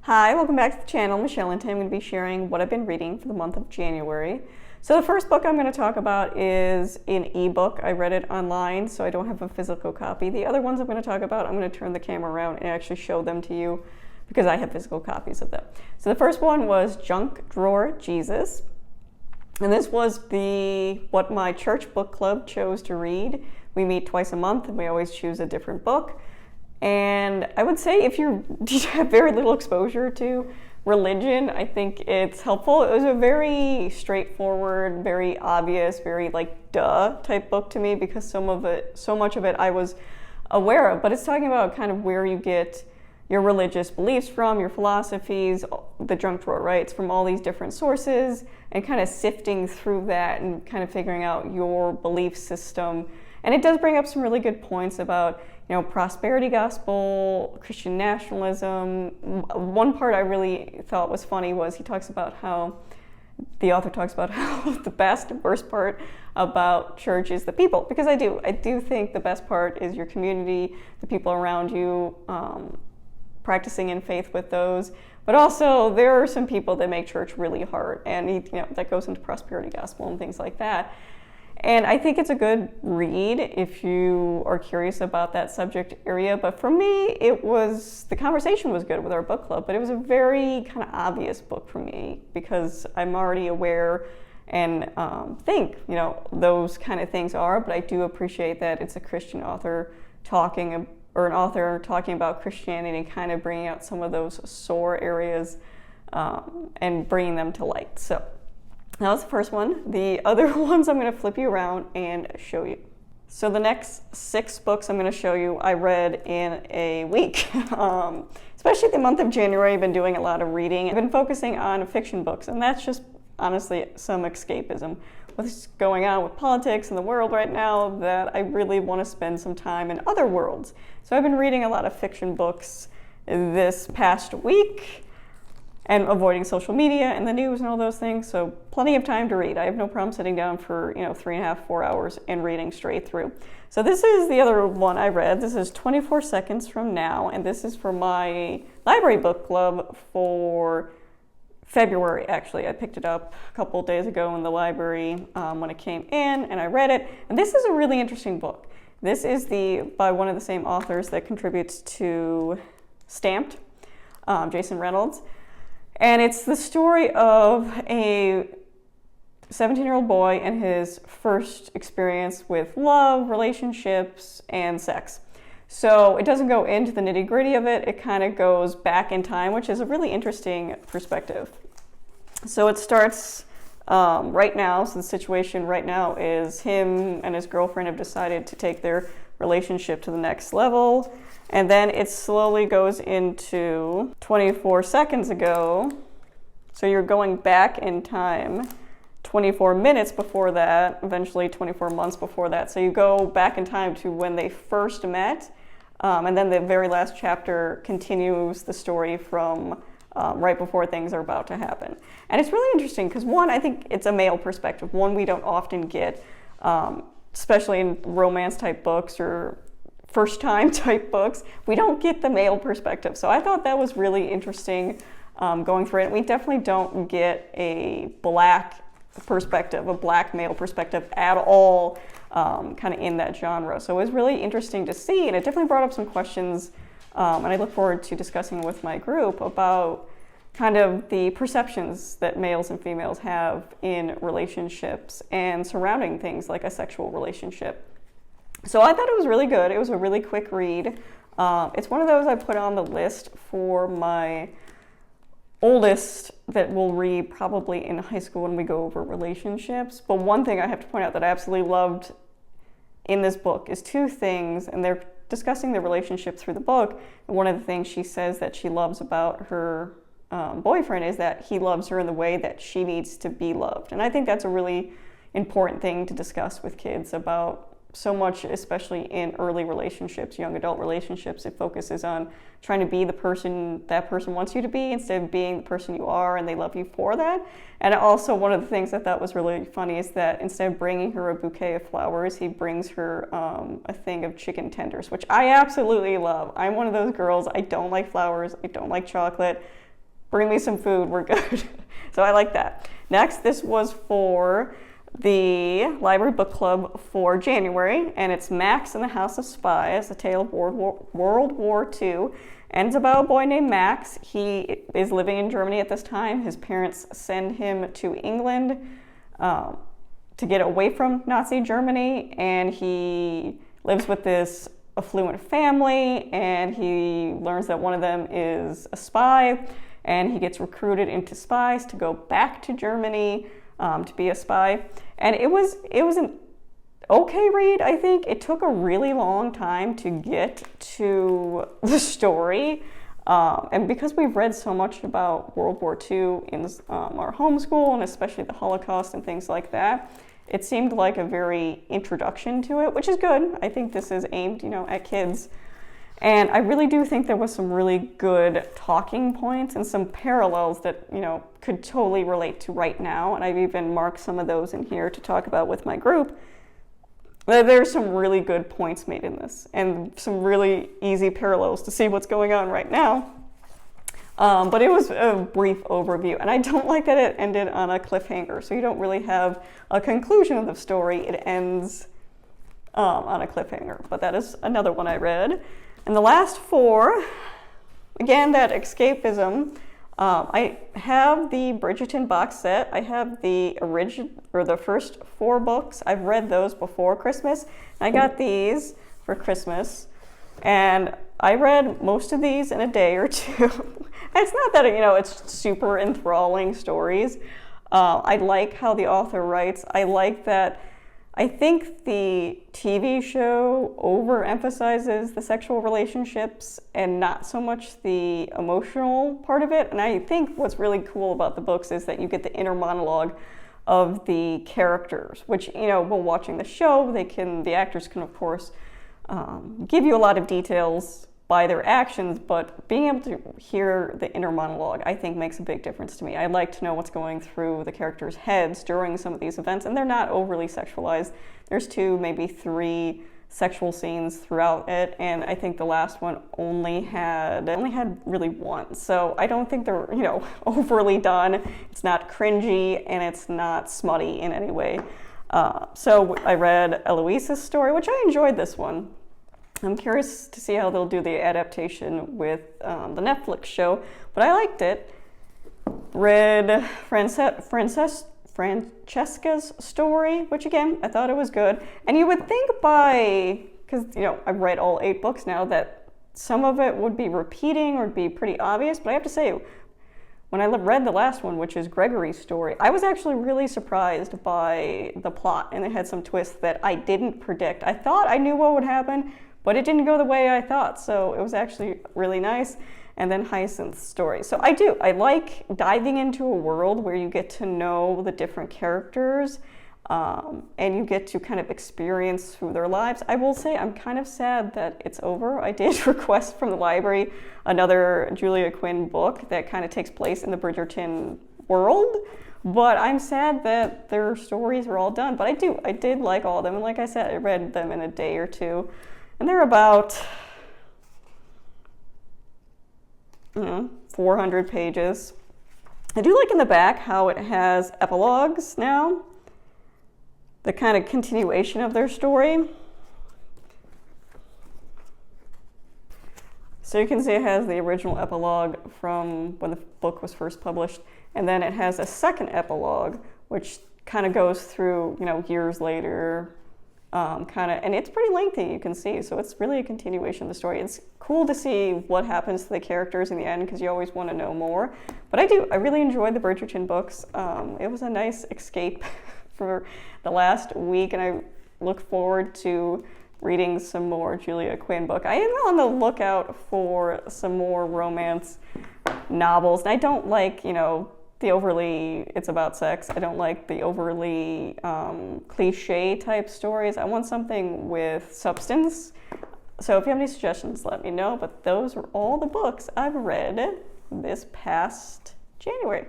Hi, welcome back to the channel. Michelle, and today I'm going to be sharing what I've been reading for the month of January. So the first book I'm going to talk about is an ebook. I read it online, so I don't have a physical copy. The other ones I'm going to talk about, I'm going to turn the camera around and actually show them to you because I have physical copies of them. So the first one was Junk Drawer Jesus. And this was what my church book club chose to read. We meet twice a month and we always choose a different book. And I would say if you have very little exposure to religion, I think it's helpful. It was a very straightforward, very obvious, very duh type book to me because so much of it I was aware of. But it's talking about kind of where you get your religious beliefs from, your philosophies, the junk drawer, right? It's from all these different sources and kind of sifting through that and kind of figuring out your belief system. And it does bring up some really good points about, prosperity gospel, Christian nationalism. One part I really thought was funny was the author talks about how the best and worst part about church is the people. Because I do think the best part is your community, the people around you, practicing in faith with those. But also there are some people that make church really hard, and that goes into prosperity gospel and things like that. And I think it's a good read if you are curious about that subject area. But for me, the conversation was good with our book club, but it was a very kind of obvious book for me because I'm already aware and think, those kind of things are, but I do appreciate that it's a Christian author an author talking about Christianity and kind of bringing out some of those sore areas and bringing them to light. So that was the first one. The other ones I'm going to flip you around and show you. So the next 6 books I'm going to show you I read in a week. Especially the month of January, I've been doing a lot of reading. I've been focusing on fiction books, and that's just honestly some escapism. What's going on with politics in the world right now that I really want to spend some time in other worlds. So I've been reading a lot of fiction books this past week and avoiding social media and the news and all those things, so plenty of time to read. I have no problem sitting down for 3.5, 4 hours and reading straight through. So this is the other one I read. This is 24 Seconds From Now, and this is for my library book club for February, actually. I picked it up a couple days ago in the library when it came in, and I read it. And this is a really interesting book. This is by one of the same authors that contributes to Stamped, Jason Reynolds. And it's the story of a 17-year-old boy and his first experience with love, relationships, and sex. So it doesn't go into the nitty-gritty of it. It kind of goes back in time, which is a really interesting perspective. So it starts right now. So the situation right now is him and his girlfriend have decided to take their relationship to the next level. And then it slowly goes into 24 seconds ago. So you're going back in time 24 minutes before that, eventually 24 months before that. So you go back in time to when they first met. And then the very last chapter continues the story from right before things are about to happen. And it's really interesting because one, I think it's a male perspective. One we don't often get, especially in romance type books or first time type books, we don't get the male perspective. So I thought that was really interesting going through it. We definitely don't get a black perspective, a black male perspective at all kind of in that genre. So it was really interesting to see, and it definitely brought up some questions, and I look forward to discussing with my group about kind of the perceptions that males and females have in relationships and surrounding things like a sexual relationship. So I thought it was really good. It was a really quick read. It's one of those I put on the list for my oldest that we'll read probably in high school when we go over relationships. But one thing I have to point out that I absolutely loved in this book is 2 things, and they're discussing the relationship through the book. And one of the things she says that she loves about her boyfriend is that he loves her in the way that she needs to be loved. And I think that's a really important thing to discuss with kids about so much, especially in early relationships, young adult relationships. It focuses on trying to be the person that person wants you to be instead of being the person you are, and they love you for that. And also one of the things I thought was really funny is that instead of bringing her a bouquet of flowers, he brings her a thing of chicken tenders, which I absolutely love. I'm one of those girls. I don't like flowers. I don't like chocolate. bring me some food, we're good. So I like that. Next, this was for the Library Book Club for January, and it's Max and the House of Spies, a tale of World War II. And it's about a boy named Max. He is living in Germany at this time. His parents send him to England to get away from Nazi Germany, and he lives with this affluent family, and he learns that one of them is a spy, and he gets recruited into Spies to go back to Germany to be a spy. And it was an okay read, I think. It took a really long time to get to the story. And because we've read so much about World War II in our homeschool, and especially the Holocaust and things like that, it seemed like a very introduction to it, which is good. I think this is aimed, at kids. And I really do think there was some really good talking points and some parallels that, could totally relate to right now. And I've even marked some of those in here to talk about with my group. There's some really good points made in this and some really easy parallels to see what's going on right now. But it was a brief overview, and I don't like that it ended on a cliffhanger, so you don't really have a conclusion of the story. It ends on a cliffhanger, but that is another one I read. And the last four, again, that escapism. I have the Bridgerton box set. I have the first 4 books. I've read those before Christmas. I got these for Christmas, and I read most of these in a day or two. It's not that, it's super enthralling stories. I like how the author writes. I like that. I think the TV show overemphasizes the sexual relationships and not so much the emotional part of it. And I think what's really cool about the books is that you get the inner monologue of the characters, which, while watching the show, the actors can, of course, give you a lot of details by their actions, but being able to hear the inner monologue, I think, makes a big difference to me. I like to know what's going through the characters' heads during some of these events, and they're not overly sexualized. There's 2, maybe 3 sexual scenes throughout it, and I think the last one only had really 1. So I don't think they're, overly done. It's not cringy, and it's not smutty in any way. So I read Eloise's story, which I enjoyed this one. I'm curious to see how they'll do the adaptation with the Netflix show, but I liked it. Read Francesca's story, which again, I thought it was good. And you would think because I've read all 8 books now, that some of it would be repeating or would be pretty obvious, but I have to say, when I read the last one, which is Gregory's story, I was actually really surprised by the plot, and it had some twists that I didn't predict. I thought I knew what would happen, but it didn't go the way I thought, so it was actually really nice. And then Hyacinth's story. So I like diving into a world where you get to know the different characters, and you get to kind of experience through their lives. I will say I'm kind of sad that it's over. I did request from the library another Julia Quinn book that kind of takes place in the Bridgerton world, but I'm sad that their stories are all done. But I did like all of them, and like I said, I read them in a day or two. And they're about 400 pages. I do like in the back how it has epilogues now, the kind of continuation of their story. So you can see it has the original epilogue from when the book was first published, and then it has a second epilogue, which kind of goes through, years later. And it's pretty lengthy, you can see, so it's really a continuation of the story. It's cool to see what happens to the characters in the end, because you always want to know more. But I really enjoyed the Bridgerton books. It was a nice escape for the last week, and I look forward to reading some more Julia Quinn book. I am on the lookout for some more romance novels, and I don't like, the overly, it's about sex. I don't like the overly cliche type stories. I want something with substance. So if you have any suggestions, let me know. But those are all the books I've read this past January.